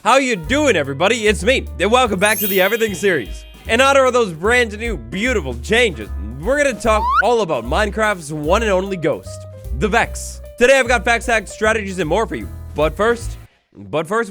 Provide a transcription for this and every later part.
How you doing, everybody? It's me, and welcome back to the Everything series. In honor of those brand new, beautiful changes, we're gonna talk all about Minecraft's one and only ghost, the Vex. Today I've got facts, hacks, strategies, and more for you. But first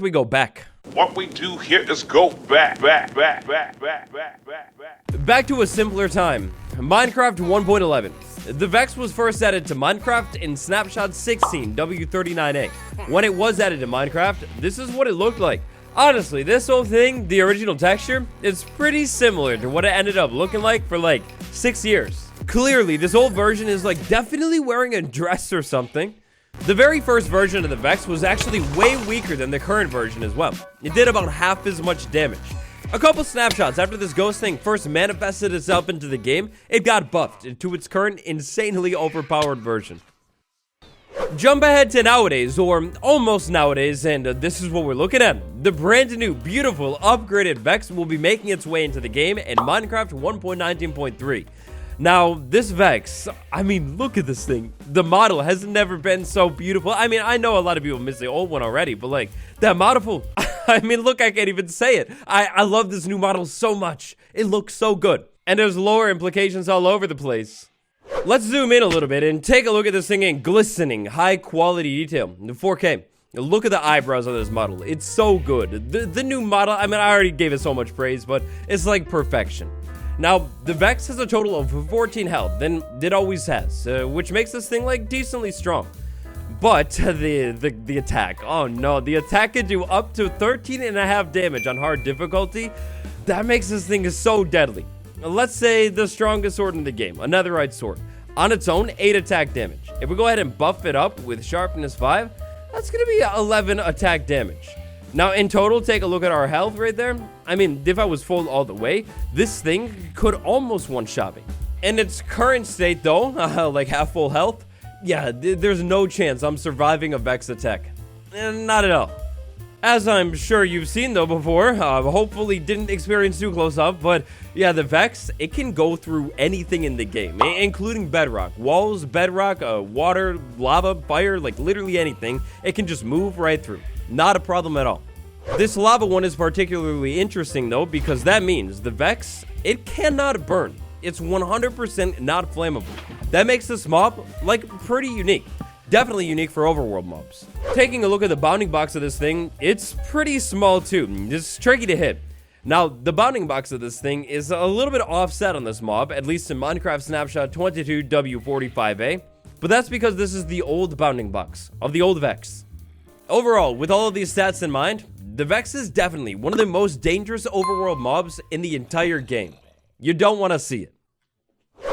we go back. What we do here is go back Back to a simpler time, Minecraft 1.11. The Vex was first added to Minecraft in snapshot 16 W39A. When it was added to Minecraft, this is what it looked like. Honestly, this whole thing, the original texture, is pretty similar to what it ended up looking like for like 6 years. Clearly, this old version is like definitely wearing a dress or something. The very first version of the Vex was actually way weaker than the current version as well. It did about half as much damage. A couple snapshots after this ghost thing first manifested itself into the game, it got buffed into its current insanely overpowered version. Jump ahead to nowadays, or almost nowadays, and this is what we're looking at. The brand new, beautiful, upgraded Vex will be making its way into the game in Minecraft 1.19.3. Now, this Vex, I mean, look at this thing. The model has never been so beautiful. I mean, I know a lot of people miss the old one already, but like, that model, I mean, look, I can't even say it. I love this new model so much. It looks so good. And there's lore implications all over the place. Let's zoom in a little bit and take a look at this thing in glistening, high quality detail. The 4K. Look at the eyebrows on this model. It's so good. The new model, I mean, I already gave it so much praise, but it's like perfection. Now, the Vex has a total of 14 health, than it always has, which makes this thing like decently strong. But the attack, oh no, the attack can do up to 13.5 damage on hard difficulty. That makes this thing so deadly. Let's say the strongest sword in the game, a netherite sword. On its own, 8 attack damage. If we go ahead and buff it up with sharpness 5, that's gonna be 11 attack damage. Now, in total, take a look at our health right there. I mean, if I was full all the way, this thing could almost one-shot me. In its current state, though, like half full health, yeah, there's no chance I'm surviving a Vex attack. Not at all. As I'm sure you've seen, though, before, hopefully didn't experience too close up, but yeah, the Vex, it can go through anything in the game, including bedrock. Walls, bedrock, water, lava, fire, like literally anything. It can just move right through. Not a problem at all. This lava one is particularly interesting though, because that means the Vex, it cannot burn. It's 100% not flammable. That makes this mob like pretty unique. Definitely unique for overworld mobs. Taking a look at the bounding box of this thing, it's pretty small too. It's tricky to hit. Now, the bounding box of this thing is a little bit offset on this mob, at least in Minecraft Snapshot 22W45A, but that's because this is the old bounding box of the old Vex. Overall, with all of these stats in mind, the Vex is definitely one of the most dangerous overworld mobs in the entire game. You don't want to see it.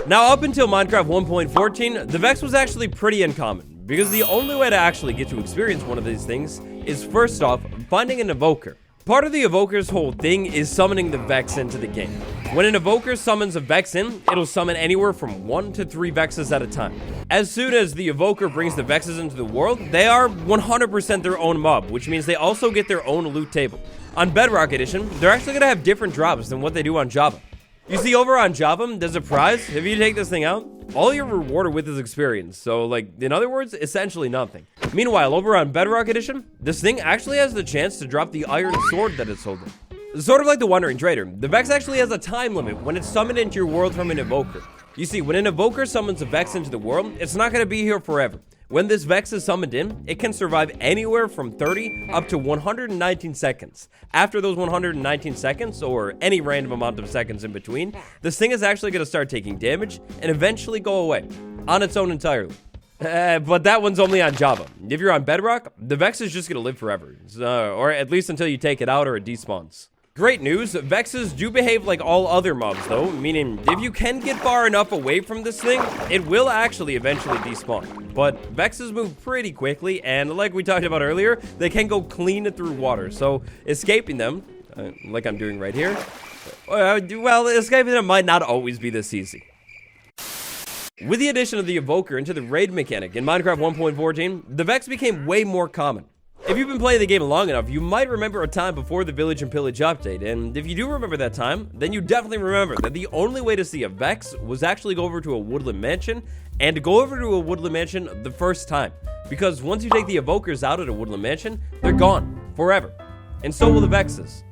Now, up until Minecraft 1.14, the Vex was actually pretty uncommon, because the only way to actually get to experience one of these things is first off, finding an evoker. Part of the evoker's whole thing is summoning the Vex into the game. When an evoker summons a Vex in, it'll summon anywhere from 1 to 3 Vexes at a time. As soon as the evoker brings the Vexes into the world, they are 100% their own mob, which means they also get their own loot table. On Bedrock Edition, they're actually going to have different drops than what they do on Java. You see, over on Java, there's a prize. If you take this thing out, all you're rewarded with is experience. So, like, in other words, essentially nothing. Meanwhile, over on Bedrock Edition, this thing actually has the chance to drop the iron sword that it's holding. Sort of like the Wandering Trader, the Vex actually has a time limit when it's summoned into your world from an evoker. You see, when an evoker summons a Vex into the world, it's not going to be here forever. When this Vex is summoned in, it can survive anywhere from 30 up to 119 seconds. After those 119 seconds, or any random amount of seconds in between, this thing is actually going to start taking damage and eventually go away on its own entirely. But that one's only on Java. If you're on Bedrock, the Vex is just going to live forever, or at least until you take it out or it despawns. Great news, Vexes do behave like all other mobs though, meaning if you can get far enough away from this thing, it will actually eventually despawn. But Vexes move pretty quickly, and like we talked about earlier, they can go clean through water, so escaping them, like I'm doing right here, well, escaping them might not always be this easy. With the addition of the evoker into the raid mechanic in Minecraft 1.14, the Vex became way more common. If you've been playing the game long enough, you might remember a time before the Village and Pillage update, and if you do remember that time, then you definitely remember that the only way to see a Vex was actually go over to a woodland mansion, and to go over to a woodland mansion the first time, because once you take the evokers out at a woodland mansion, they're gone, forever. and so will the Vexes.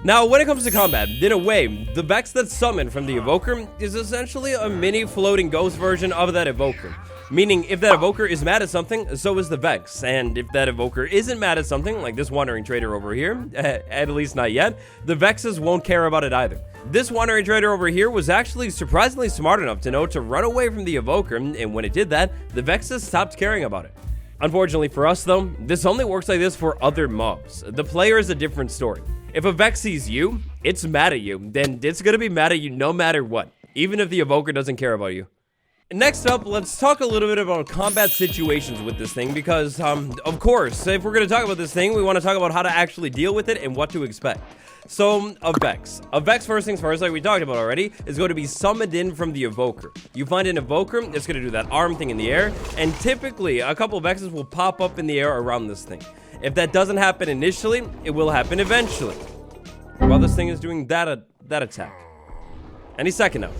Now, when it comes to combat, in a way, the Vex that's summoned from the Evoker is essentially a mini floating ghost version of that Evoker. Meaning, if that Evoker is mad at something, so is the Vex. And if that Evoker isn't mad at something, like this Wandering Trader over here, at least not yet, the Vexes won't care about it either. This Wandering Trader over here was actually surprisingly smart enough to know to run away from the Evoker, and when it did that, the Vexes stopped caring about it. Unfortunately for us though, this only works like this for other mobs. The player is a different story. If a Vex sees you, it's mad at you, then it's gonna be mad at you no matter what, even if the Evoker doesn't care about you. Next up, let's talk a little bit about combat situations with this thing because, of course, if we're gonna talk about this thing, we want to talk about how to actually deal with it and what to expect. So, a Vex. A Vex, first things first, like we talked about already, is going to be summoned in from the Evoker. You find an Evoker, it's going to do that arm thing in the air, and typically, a couple of Vexes will pop up in the air around this thing. If that doesn't happen initially, it will happen eventually. While this thing is doing that attack. Any second now.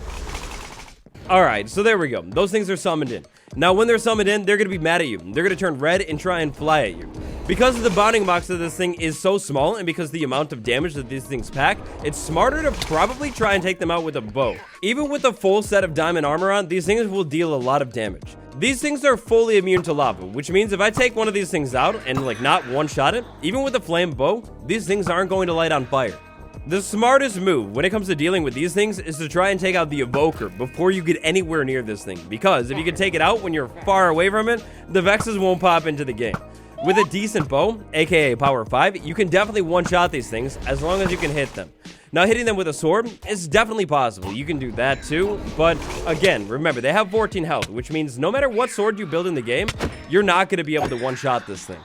Alright, so there we go. Those things are summoned in. Now, when they're summoned in, they're going to be mad at you. They're going to turn red and try and fly at you. Because the bounding box of this thing is so small, and because the amount of damage that these things pack, it's smarter to probably try and take them out with a bow. Even with a full set of diamond armor on, these things will deal a lot of damage. These things are fully immune to lava, which means if I take one of these things out and like not one-shot it, even with a flame bow, these things aren't going to light on fire. The smartest move when it comes to dealing with these things is to try and take out the Evoker before you get anywhere near this thing, because if you can take it out when you're far away from it, the Vexes won't pop into the game. With a decent bow, aka power 5, you can definitely one-shot these things as long as you can hit them. Now, hitting them with a sword is definitely possible. You can do that too, but again, remember, they have 14 health, which means no matter what sword you build in the game, you're not going to be able to one-shot this thing.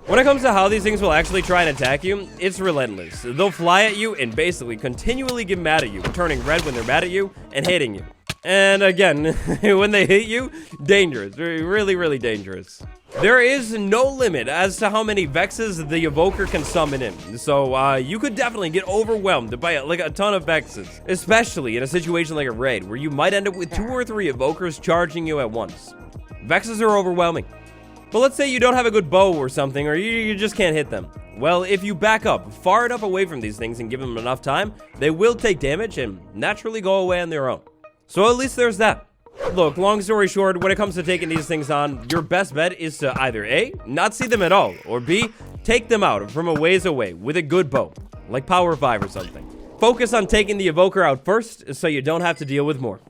When it comes to how these things will actually try and attack you, it's relentless. They'll fly at you and basically continually get mad at you, turning red when they're mad at you and hitting you. And again, when they hit you, dangerous. Really, really dangerous. There is no limit as to how many Vexes the Evoker can summon in. So, you could definitely get overwhelmed by like a ton of Vexes. Especially in a situation like a raid, where you might end up with 2 or 3 Evokers charging you at once. Vexes are overwhelming. But let's say you don't have a good bow or something, or you just can't hit them. Well, if you back up far enough away from these things and give them enough time, they will take damage and naturally go away on their own. So at least there's that. Look, long story short, when it comes to taking these things on, your best bet is to either A, not see them at all, or B, take them out from a ways away with a good bow, like power 5 or something. Focus on taking the Evoker out first so you don't have to deal with more.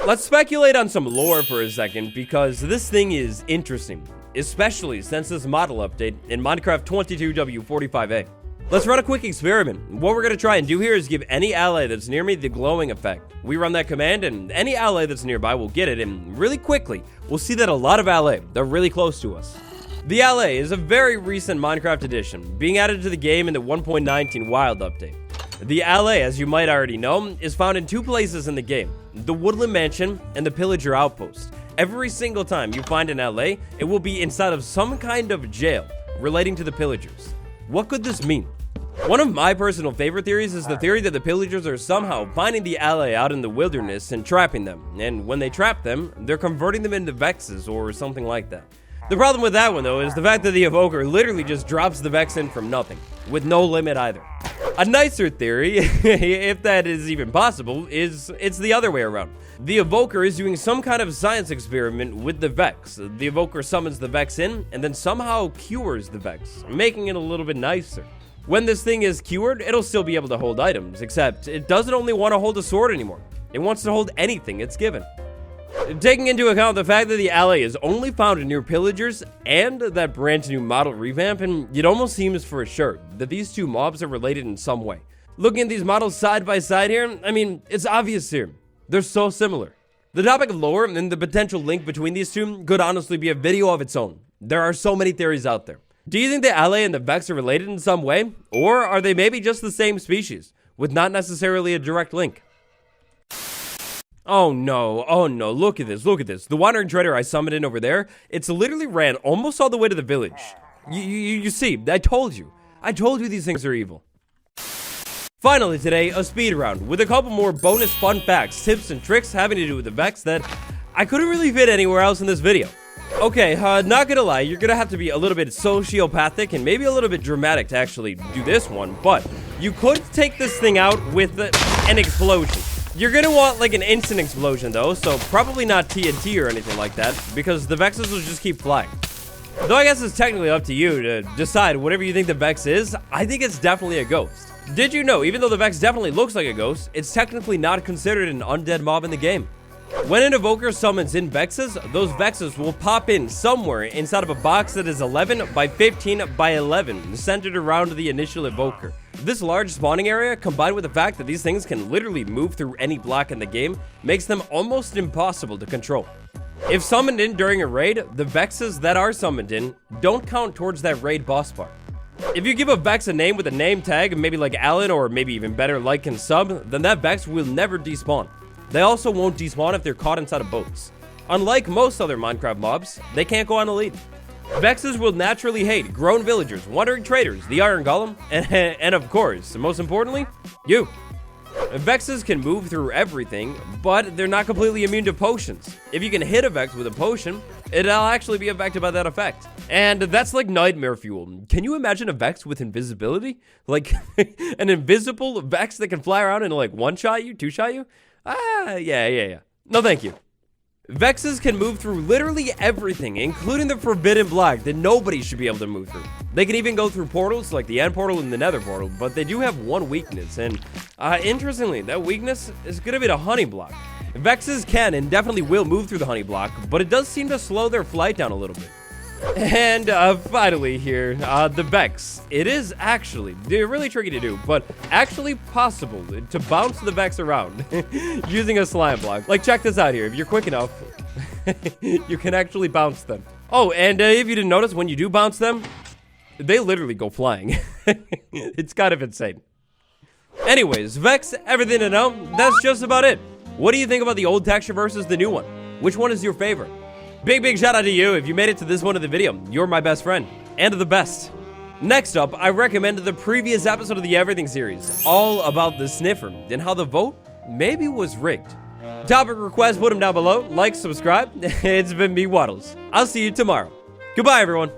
Let's speculate on some lore for a second, because this thing is interesting, especially since this model update in Minecraft 22W45A. Let's run a quick experiment. What we're going to try and do here is give any ally that's near me the glowing effect. We run that command, and any ally that's nearby will get it, and really quickly, we'll see that a lot of allay, they're really close to us. The allay is a very recent Minecraft addition, being added to the game in the 1.19 Wild update. The allay, as you might already know, is found in 2 places in the game, the Woodland Mansion and the Pillager Outpost. Every single time you find an allay, it will be inside of some kind of jail relating to the Pillagers. What could this mean? One of my personal favorite theories is the theory that the Pillagers are somehow finding the allay out in the wilderness and trapping them, and when they trap them, they're converting them into Vexes or something like that. The problem with that one, though, is the fact that the Evoker literally just drops the Vex in from nothing, with no limit either. A nicer theory, if that is even possible, is it's the other way around. The Evoker is doing some kind of science experiment with the Vex. The Evoker summons the Vex in, and then somehow cures the Vex, making it a little bit nicer. When this thing is cured, it'll still be able to hold items, except it doesn't only want to hold a sword anymore. It wants to hold anything it's given. Taking into account the fact that the allay is only found near Pillagers and that brand new model revamp, and it almost seems for sure that these 2 mobs are related in some way. Looking at these models side by side here, I mean, it's obvious here. They're so similar. The topic of lore and the potential link between these 2 could honestly be a video of its own. There are so many theories out there. Do you think the allay and the Vex are related in some way? Or are they maybe just the same species, with not necessarily a direct link? Oh no, look at this. The Wandering Trader I summoned in over there, it's literally ran almost all the way to the village. You see, I told you these things are evil. Finally today, a speed round, with a couple more bonus fun facts, tips, and tricks having to do with the Vex that I couldn't really fit anywhere else in this video. Okay, not gonna lie, you're gonna have to be a little bit sociopathic and maybe a little bit dramatic to actually do this one, but you could take this thing out with an explosion. You're gonna want like an instant explosion though, so probably not TNT or anything like that, because the Vexes will just keep flying. Though I guess it's technically up to you to decide whatever you think the Vex is. I think it's definitely a ghost. Did you know, even though the Vex definitely looks like a ghost, it's technically not considered an undead mob in the game. When an evoker summons in Vexes, those Vexes will pop in somewhere inside of a box that is 11 by 15 by 11, centered around the initial evoker. This large spawning area, combined with the fact that these things can literally move through any block in the game, makes them almost impossible to control. If summoned in during a raid, the Vexes that are summoned in don't count towards that raid boss bar. If you give a Vex a name with a name tag, maybe like Alan or maybe even better like and sub, then that Vex will never despawn. They also won't despawn if they're caught inside of boats. Unlike most other Minecraft mobs, they can't go on a lead. Vexes will naturally hate grown villagers, wandering traders, the iron golem, and of course, most importantly, you. Vexes can move through everything, but they're not completely immune to potions. If you can hit a Vex with a potion, it'll actually be affected by that effect. And that's like nightmare fuel. Can you imagine a Vex with invisibility? Like, an invisible Vex that can fly around and like one-shot you, two-shot you? Yeah. No, thank you. Vexes can move through literally everything, including the forbidden block that nobody should be able to move through. They can even go through portals like the end portal and the nether portal, but they do have one weakness, and interestingly, that weakness is gonna be the honey block. Vexes can and definitely will move through the honey block, but it does seem to slow their flight down a little bit. And finally here, the Vex. It is actually, they're really tricky to do, but actually possible to bounce the Vex around using a slime block. Like, check this out here. If you're quick enough, you can actually bounce them. Oh, and if you didn't notice, when you do bounce them, they literally go flying. It's kind of insane. Anyways, Vex, everything to know, that's just about it. What do you think about the old texture versus the new one? Which one is your favorite? Big shout out to you if you made it to this one of the video. You're my best friend, and the best. Next up, I recommend the previous episode of the Everything series, all about the sniffer, and how the vote maybe was rigged. Topic requests, put them down below, like, subscribe. It's been me, Wattles. I'll see you tomorrow. Goodbye, everyone.